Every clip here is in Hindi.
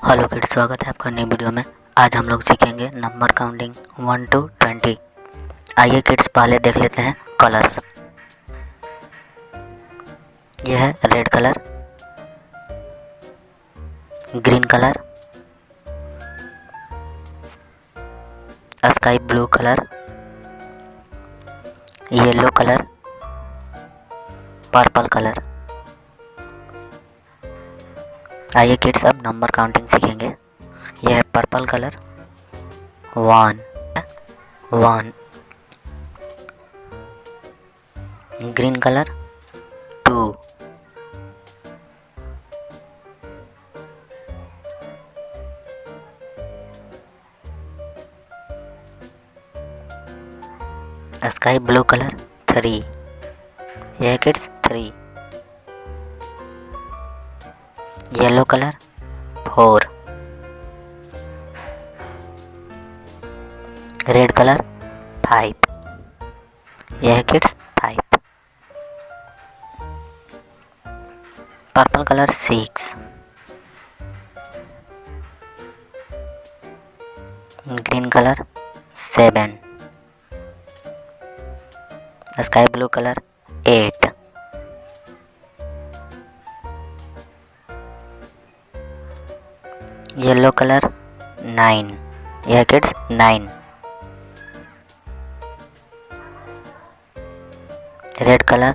हेलो किड्स, स्वागत है आपका नई वीडियो में। आज हम लोग सीखेंगे नंबर काउंटिंग 1 to 20। आइए किड्स, पहले देख लेते हैं कलर्स। यह है red colour, green colour, sky blue colour, yellow colour, purple colour. आइए किड्स, अब नंबर काउंटिंग सीखेंगे। यह है purple colour 1 1, green colour 2, sky blue colour 3, यह kids 3, yellow colour 4, red colour 5, यह kids 5, purple colour 6, green colour 7, sky blue colour 8, yellow colour 9, यह kids 9, red colour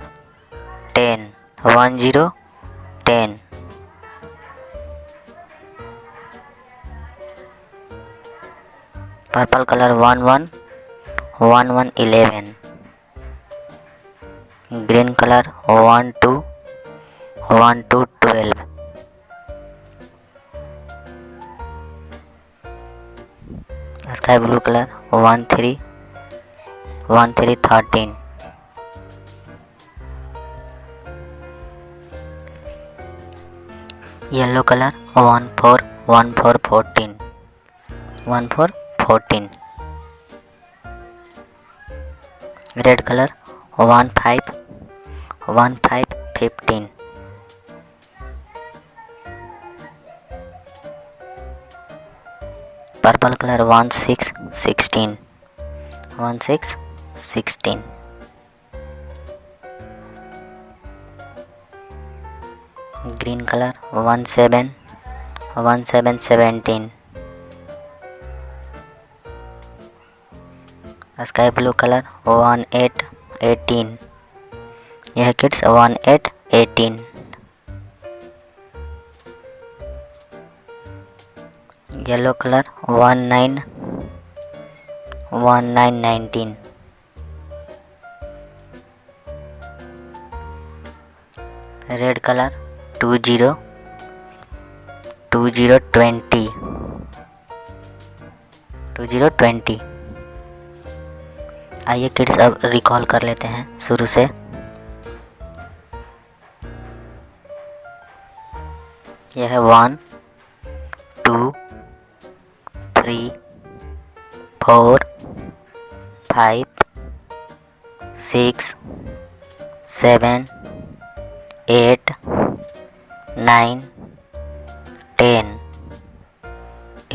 10 1 0 10, purple colour 1 1 1 1 11, green colour 1 2 1 2 12, sky blue colour 1 3 1 3 13, yellow colour 1 4 1 4 14 1 4 14, red colour 1 5 1 5 15, purple colour 1 6 16 1 6 16, green colour 1 7 1 7 17, sky blue colour 1 8 18, यह kids 1 8 18, yellow colour 1 9 1 9 19, red colour 2 0 2 0 20 2 0 20। आइए किड्स, अब रिकॉल कर लेते हैं शुरू से। यह है 1 2 3 4 5 6 7 8 9 10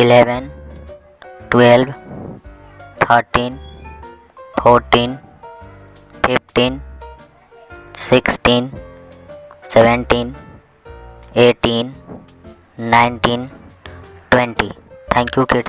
11 12 13 14 15 16 17 18 19 20। Thank you kids.